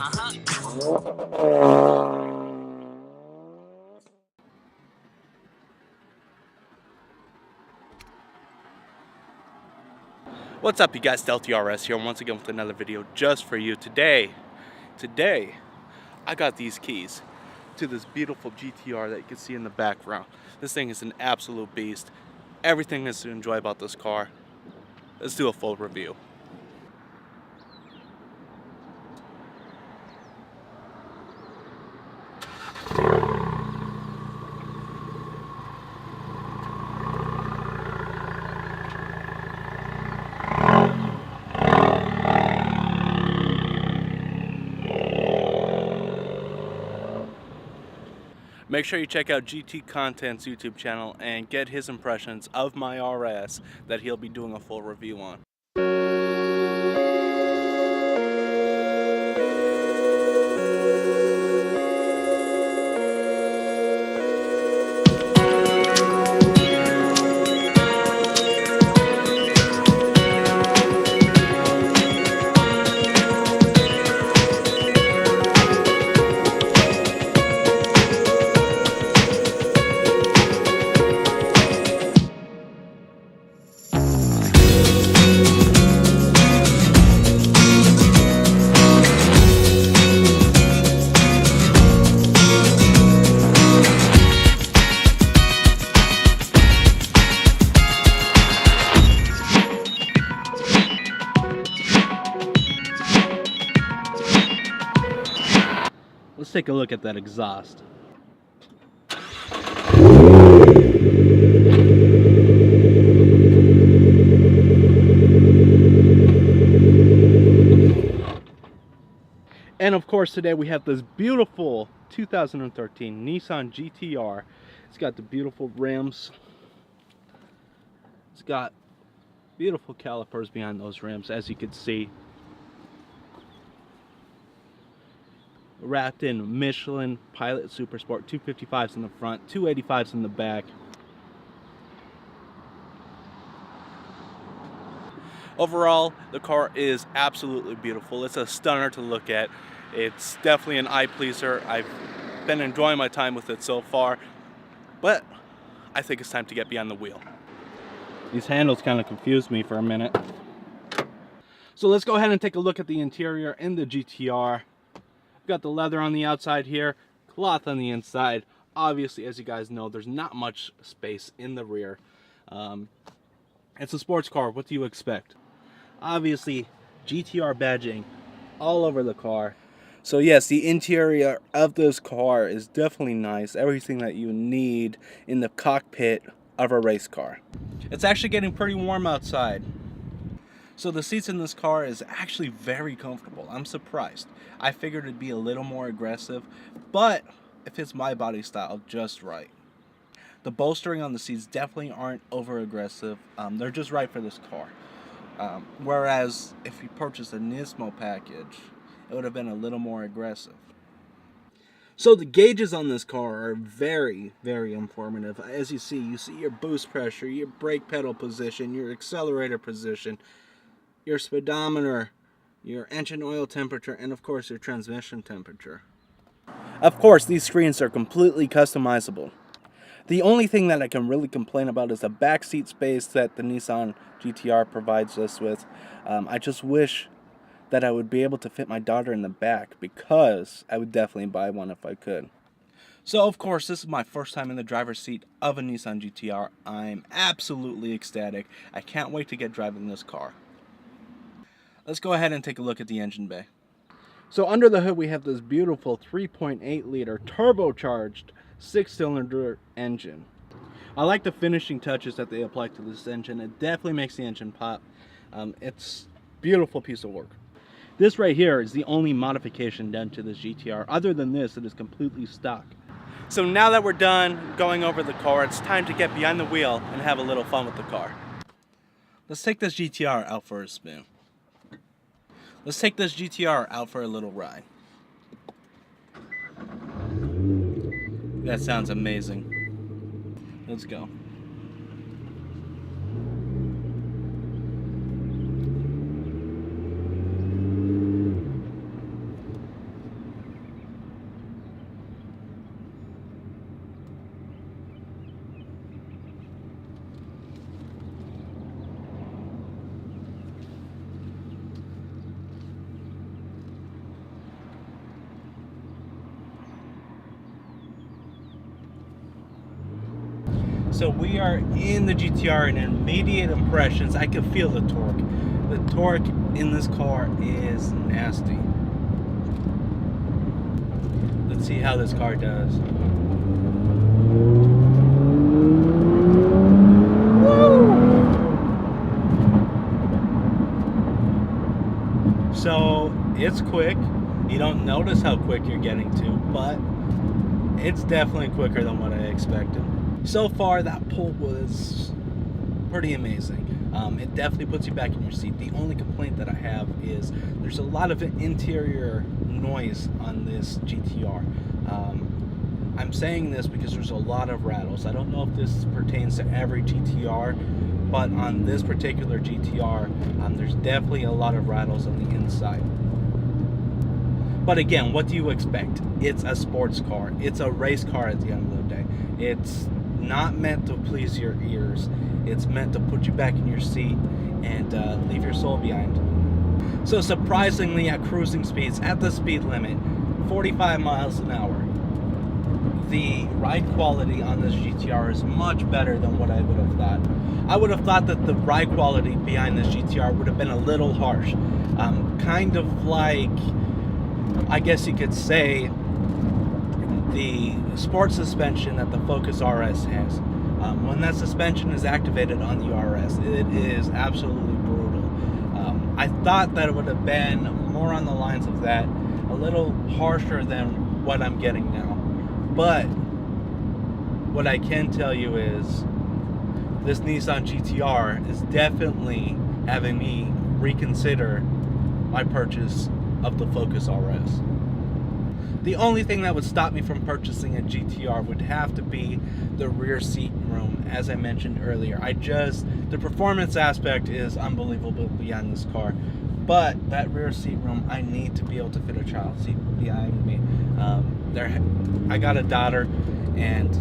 What's up, you guys? DeltaRS here, once again with another video just for you. Today, I got these keys to this beautiful GTR that you can see in the background. This thing is an absolute beast. Everything is to enjoy about this car. Let's do a full review. Make sure you check out GT Content's YouTube channel and get his impressions of my RS that he'll be doing a full review on. Let's take a look at that exhaust. And of course, today we have this beautiful 2013 Nissan GTR. It's got the beautiful rims. It's got beautiful calipers behind those rims, as you can see. Wrapped in Michelin Pilot Super Sport 255s in the front, 285s in the back. Overall, the car is absolutely beautiful. It's a stunner to look at. It's definitely an eye pleaser. I've been enjoying my time with it so far, but I think it's time to get behind the wheel. These handles kind of confused me for a minute. So let's go ahead and take a look at the interior in the GTR. Got the leather on the outside here, cloth on the inside. Obviously, as you guys know, there's not much space in the rear. It's a sports car. What do you expect? Obviously, GTR badging all over the car. So yes, the interior of this car is definitely nice. Everything that you need in the cockpit of a race car. It's actually getting pretty warm outside. So the seats in this car is actually very comfortable. I'm surprised. I figured it'd be a little more aggressive, but it fits my body style just right. The bolstering on the seats definitely aren't over aggressive. They're just right for this car. Whereas if you purchased a Nismo package, it would have been a little more aggressive. So the gauges on this car are very, very informative. As you see your boost pressure, your brake pedal position, your accelerator position, your speedometer, your engine oil temperature, and of course your transmission temperature. Of course, these screens are completely customizable. The only thing that I can really complain about is the backseat space that the Nissan GTR provides us with. I just wish that I would be able to fit my daughter in the back, because I would definitely buy one if I could. So of course, this is my first time in the driver's seat of a Nissan GTR. I'm absolutely ecstatic. I can't wait to get driving this car. Let's go ahead and take a look at the engine bay. So under the hood we have this beautiful 3.8 liter turbocharged 6-cylinder engine. I like the finishing touches that they apply to this engine. It definitely makes the engine pop. It's a beautiful piece of work. This right here is the only modification done to this GTR. Other than this, it is completely stock. So now that we're done going over the car, it's time to get behind the wheel and have a little fun with the car. Let's take this GTR out for a spin. Let's take this GTR out for a little ride. That sounds amazing. Let's go. So we are in the GTR, and immediate impressions, I can feel the torque. The torque in this car is nasty. Let's see how this car does. Woo! So it's quick. You don't notice how quick you're getting to, but it's definitely quicker than what I expected. So far, that pull was pretty amazing. It definitely puts you back in your seat. The only complaint that I have is there's a lot of interior noise on this GTR. I'm saying this because there's a lot of rattles. I don't know if this pertains to every GTR, but on this particular GTR, there's definitely a lot of rattles on the inside. But again, what do you expect? It's a sports car. It's a race car at the end of the day. It's not meant to please your ears. It's meant to put you back in your seat and leave your soul behind. So surprisingly, at cruising speeds, at the speed limit, 45 miles an hour, the ride quality on this GTR is much better than what I would have thought. I would have thought that the ride quality behind this GTR would have been a little harsh. Kind of like, I guess you could say, the sport suspension that the Focus RS has. When that suspension is activated on the RS, it is absolutely brutal. I thought that it would have been more on the lines of that, a little harsher than what I'm getting now. But what I can tell you is this Nissan GTR is definitely having me reconsider my purchase of the Focus RS. The only thing that would stop me from purchasing a GTR would have to be the rear seat room, as I mentioned earlier. The performance aspect is unbelievable beyond this car, but that rear seat room, I need to be able to fit a child seat behind me. I got a daughter, and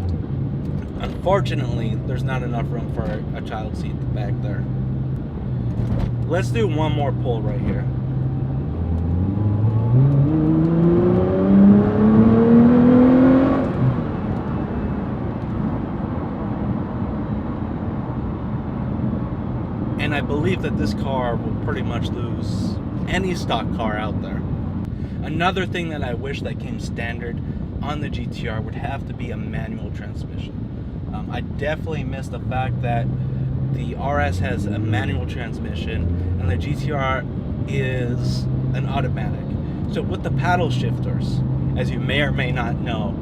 unfortunately, there's not enough room for a child seat back there. Let's do one more pull right here. And I believe that this car will pretty much lose any stock car out there. Another thing that I wish that came standard on the GTR would have to be a manual transmission. I definitely miss the fact that the RS has a manual transmission and the GTR is an automatic. So with the paddle shifters, as you may or may not know,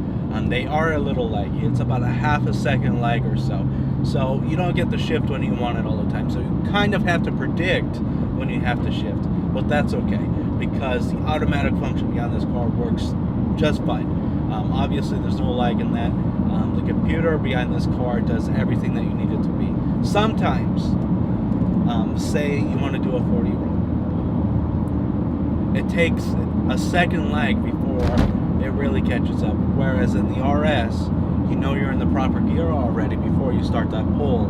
they are a little laggy. It's about a half a second lag or so. So you don't get the shift when you want it all the time. So you kind of have to predict when you have to shift. But that's okay, because the automatic function behind this car works just fine. Obviously, there's no lag in that. The computer behind this car does everything that you need it to be. Sometimes, say you want to do a 40 roll. It takes a second lag before it really catches up. Whereas in the RS, you know you're in the proper gear already before you start that pull,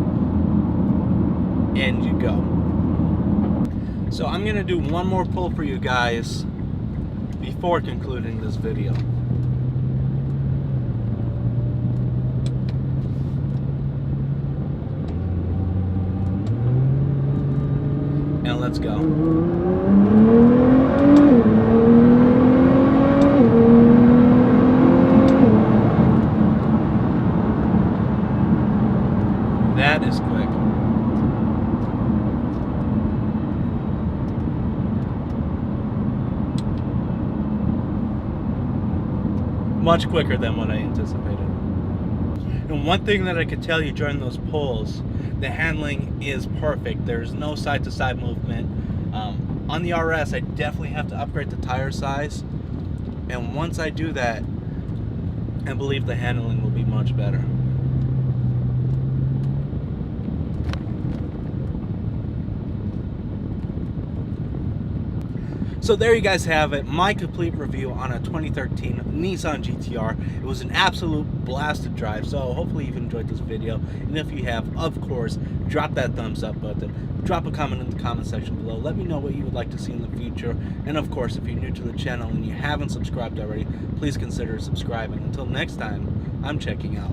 and you go. So I'm going to do one more pull for you guys before concluding this video. And let's go. That is quick. Much quicker than what I anticipated. And one thing that I could tell you during those pulls, the handling is perfect. There's no side-to-side movement. On the RS, I definitely have to upgrade the tire size. And once I do that, I believe the handling will be much better. So there you guys have it, my complete review on a 2013 Nissan GTR. It was an absolute blast to drive, so hopefully you've enjoyed this video. And if you have, of course, drop that thumbs up button. Drop a comment in the comment section below. Let me know what you would like to see in the future. And of course, if you're new to the channel and you haven't subscribed already, please consider subscribing. Until next time, I'm checking out.